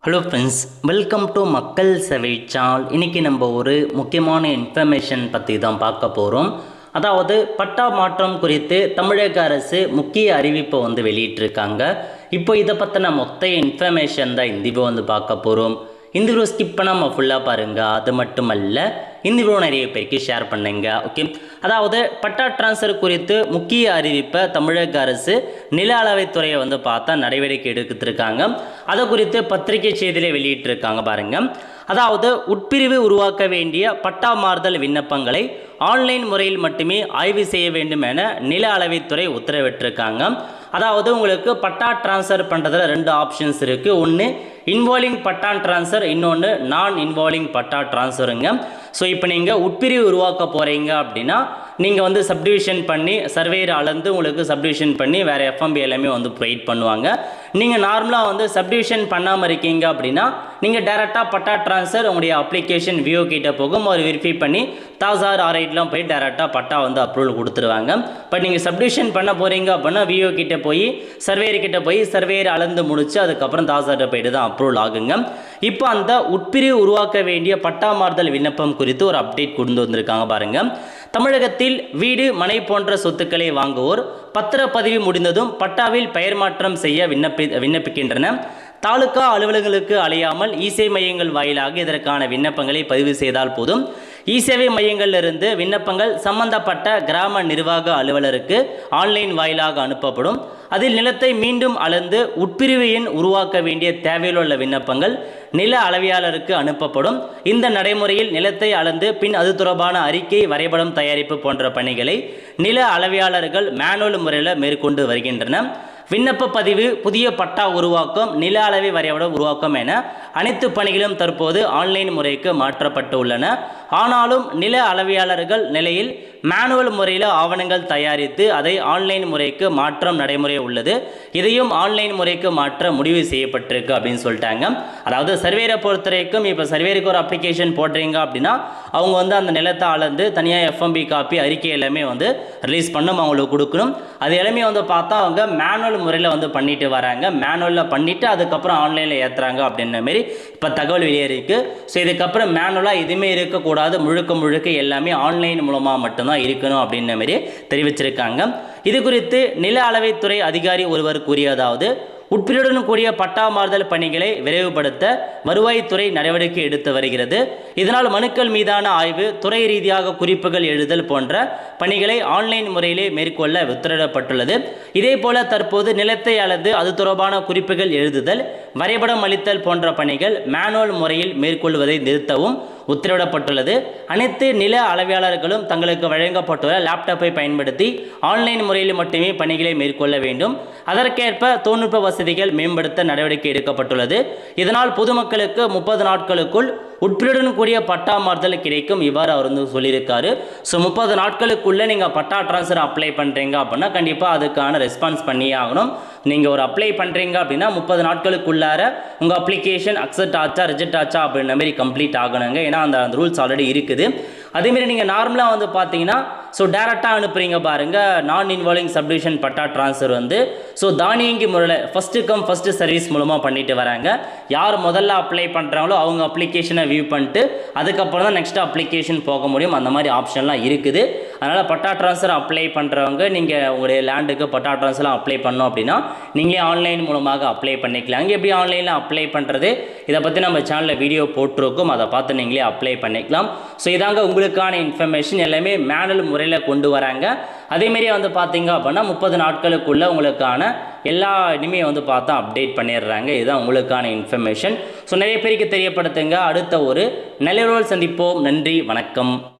Hello friends, welcome to மக்கள் சேவை channel. இன்றைக்கி நம்ம ஒரு முக்கியமான இன்ஃபர்மேஷன் பற்றி தான் பார்க்க போகிறோம். அதாவது பட்டா மாற்றம் குறித்து தமிழக அரசு முக்கிய அறிவிப்பை வெளியிட்டிருக்காங்க. இப்போ இதை பற்றின மொத்த இன்ஃபர்மேஷன் தான் இந்த வீடியோ பார்க்க போகிறோம். இந்த வீடியோ ஸ்கிப் பண்ணாமல் ஃபுல்லாக பாருங்கள். அது மட்டுமல்ல, இந்த வீடியோ நிறைய பேருக்கு ஷேர் பண்ணுங்க. ஓகே, அதாவது பட்டா டிரான்ஸ்ஃபர் குறித்து முக்கிய அறிவிப்பை தமிழக அரசு நில அளவைத்துறையை பார்த்தா நடவடிக்கை எடுத்துருக்காங்க. அதை குறித்து பத்திரிகை செய்தியிலே வெளியிட்டிருக்காங்க பாருங்க. அதாவது உட்பிரிவு உருவாக்க வேண்டிய பட்டா மாறுதல் விண்ணப்பங்களை ஆன்லைன் முறையில் மட்டுமே ஆய்வு செய்ய வேண்டும் என நில அளவைத்துறை உத்தரவிட்டிருக்காங்க. அதாவது உங்களுக்கு பட்டா டிரான்ஸ்ஃபர் பண்ணுறதுல ரெண்டு ஆப்ஷன்ஸ் இருக்குது. ஒன்று இன்வால்விங் பட்டா டிரான்ஸ்ஃபர், இன்னொன்று நான் இன்வால்விங் பட்டா டிரான்ஸ்ஃபருங்க. ஸோ இப்போ நீங்கள் உட்பிரிவு உருவாக்க போகிறீங்க அப்படின்னா நீங்கள் சப்டிவிஷன் பண்ணி சர்வேயர் அளந்து உங்களுக்கு சப்டிவிஷன் பண்ணி வேறு எஃப்எம்பி எல்லாமே ப்ரொவைட் பண்ணுவாங்க. நீங்கள் நார்மலாக சப்டிவிஷன் பண்ணாமல் இருக்கீங்க அப்படின்னா நீங்கள் டேரெக்டாக பட்டா டிரான்ஸ்ஃபர் உங்களுடைய அப்ளிகேஷன் விஓ கிட்ட போகும், ஒரு வெரிஃபை பண்ணி தாசார் ஆர்ஐட்லாம் போய் டேரெக்டாக பட்டா அப்ரூவல் கொடுத்துருவாங்க. பட் நீங்கள் சப்டிவிஷன் பண்ண போகிறீங்க அப்படின்னா விஓ கிட்ட போய் சர்வேயர் கிட்ட போய் சர்வேயர் அளந்து முடிச்சு அதுக்கப்புறம் தாசார்கிட்ட போயிட்டு தான் அப்ரூவல் ஆகுங்க. இப்போ அந்த உட்பிரிவு உருவாக்க வேண்டிய பட்டா மாறுதல் விண்ணப்பம் குறித்து ஒரு அப்டேட் கொண்டு வந்திருக்காங்க பாருங்க. தமிழகத்தில் வீடு மனை போன்ற சொத்துக்களை வாங்குவோர் பத்திரப்பதிவு முடிந்ததும் பட்டாவில் பெயர் மாற்றம் செய்ய விண்ணப்பிக்கின்றன. தாலுகா அலுவலகங்களுக்கு அலையாமல் இசேவை மையங்கள் வாயிலாக இதற்கான விண்ணப்பங்களை பதிவு செய்தால் போதும். இசேவை மையங்களிலிருந்து விண்ணப்பங்கள் சம்பந்தப்பட்ட கிராம நிர்வாக அலுவலருக்கு ஆன்லைன் வாயிலாக அனுப்பப்படும். அதில் நிலத்தை மீண்டும் அளந்து உட்பிரிவு எண் உருவாக்க வேண்டிய தேவையில் உள்ள விண்ணப்பங்கள் நில அளவையாளருக்கு அனுப்பப்படும். இந்த நடைமுறையில் நிலத்தை அளந்து பின் அது தொடர்பான அறிக்கை, வரைபடம் தயாரிப்பு போன்ற பணிகளை நில அளவையாளர்கள் மேனுவல் முறையில் மேற்கொண்டு வருகின்றன. விண்ணப்ப பதிவு, புதிய பட்டா உருவாக்கம், நில அளவை வரைபடம் உருவாக்கம் என அனைத்து பணிகளும் தற்போது ஆன்லைன் முறைக்கு மாற்றப்பட்டு உள்ளன. ஆனாலும் நில அளவையாளர்கள் நிலையில் மேனுவல் முறையில் ஆவணங்கள் தயாரித்து அதை ஆன்லைன் முறைக்கு மாற்றம் நடைமுறை உள்ளது. இதையும் ஆன்லைன் முறைக்கு மாற்ற முடிவு செய்யப்பட்டிருக்கு அப்படின்னு சொல்லிட்டாங்க. அதாவது சர்வேரை பொறுத்த வரைக்கும் இப்போ சர்வேருக்கு ஒரு அப்ளிகேஷன் போடுறீங்க அப்படின்னா அவங்க அந்த நிலத்தை அளந்து தனியாக எஃப்எம்பி காப்பி அறிக்கை எல்லாமே ரிலீஸ் பண்ணும், அவங்களுக்கு கொடுக்கணும். அது எல்லாமே பார்த்தா அவங்க மேனுவல் முறையில் பண்ணிட்டு வராங்க. மேனுவலில் பண்ணிவிட்டு அதுக்கப்புறம் ஆன்லைனில் ஏற்றுறாங்க அப்படின்ற மாரி இப்போ தகவல் வெளியேறிருக்கு. ஸோ இதுக்கப்புறம் மேனுவலாக எதுவுமே இருக்கக்கூடாது, முழுக்க எல்லாமே ஆன்லைன் மூலமாக மட்டும்தான் இருக்கணும் அப்படின்ற மாரி தெரிவிச்சிருக்காங்க. இது குறித்து நில அளவைத்துறை அதிகாரி ஒருவர் கூறியதாவது, உட்பிரிவுடன் கூடிய பட்டா மாறுதல் பணிகளை விரைவுபடுத்த வருவாய்த்துறை நடவடிக்கை எடுத்து வருகிறது. இதனால் மனுக்கள் மீதான ஆய்வு, துறை ரீதியாக குறிப்புகள் எழுதல் போன்ற பணிகளை ஆன்லைன் முறையிலே மேற்கொள்ள உத்தரவிடப்பட்டுள்ளது. இதே போல தற்போது நிலத்தை அளந்து அது தொடர்பான குறிப்புகள் எழுதுதல், வரைபடம் அளித்தல் போன்ற பணிகள் மேனுவல் முறையில் மேற்கொள்வதை நிறுத்தவும் உத்தரவிடப்பட்டுள்ளது. அனைத்து நில அளவையாளர்களும் தங்களுக்கு வழங்கப்பட்டுள்ள லேப்டாப்பை பயன்படுத்தி ஆன்லைன் முறையில் மட்டுமே பணிகளை மேற்கொள்ள வேண்டும். அதற்கேற்ப தொழில்நுட்ப வசதிகள் மேம்படுத்த நடவடிக்கை எடுக்கப்பட்டுள்ளது. இதனால் பொதுமக்களுக்கு 30 நாட்களுக்குள் உட்பிரிவுடன் கூடிய பட்டா மாறுதல் கிடைக்கும். இவ்வாறு அவர் சொல்லியிருக்காரு. ஸோ 30 நாட்களுக்குள்ளே நீங்கள் பட்டா டிரான்ஸ்ஃபர் அப்ளை பண்ணுறீங்க அப்படின்னா கண்டிப்பாக அதுக்கான ரெஸ்பான்ஸ் பண்ணியே ஆகணும். நீங்கள் ஒரு அப்ளை பண்ணுறீங்க அப்படின்னா 30 நாட்களுக்குள்ளார உங்கள் அப்ளிகேஷன் அக்செப்ட் ஆச்சா ரிஜெக்ட் ஆச்சா அப்படின்ற மாதிரி கம்ப்ளீட் ஆகணுங்க. ஏன்னா அந்த ரூல்ஸ் ஆல்ரெடி இருக்குது. அதேமாரி நீங்கள் நார்மலாக பார்த்தீங்கன்னா ஸோ டேரெக்டாக அனுப்புகிறீங்க பாருங்கள். நான் இன்வால்விங் சப்டிவிஷன் பட்டா டிரான்ஸ்ஃபர் ஸோ தானியங்கி முறையில் ஃபஸ்ட்டு கம் ஃபஸ்ட்டு சர்வீஸ் மூலமாக பண்ணிட்டு வராங்க. யார் முதல்ல அப்ளை பண்ணுறாங்களோ அவங்க அப்ளிகேஷனை வியூ பண்ணிட்டு அதுக்கப்புறம் தான் நெக்ஸ்ட் அப்ளிகேஷன் போக முடியும். அந்த மாதிரி ஆப்ஷன்லாம் இருக்குது. அதனால் பட்டா டிரான்ஸ்ஃபர் அப்ளை பண்ணுறவங்க நீங்கள் உங்களுடைய லேண்டுக்கு பட்டா டிரான்ஸ்ஃபர் அப்ளை பண்ணோம் அப்படின்னா நீங்களே ஆன்லைன் மூலமாக அப்ளை பண்ணிக்கலாம். அங்கே எப்படி ஆன்லைனில் அப்ளை பண்ணுறது இதை பற்றி நம்ம சேனலில் வீடியோ போட்டிருக்கோம், அதை பார்த்து நீங்களே அப்ளை பண்ணிக்கலாம். ஸோ இதாங்க உங்களுக்கான இன்ஃபர்மேஷன். எல்லாமே மேனுவல் முறையில் கொண்டு வராங்க. அதேமாரி பார்த்தீங்க அப்படின்னா 30 நாட்களுக்குள்ளே உங்களுக்கான எல்லா இனிமே பார்த்தா அப்டேட் பண்ணிடுறாங்க. இதுதான் உங்களுக்கான இன்ஃபர்மேஷன். ஸோ நிறைய பேருக்கு தெரியப்படுத்துங்க. அடுத்த ஒரு நல்ல சந்திப்போம். நன்றி, வணக்கம்.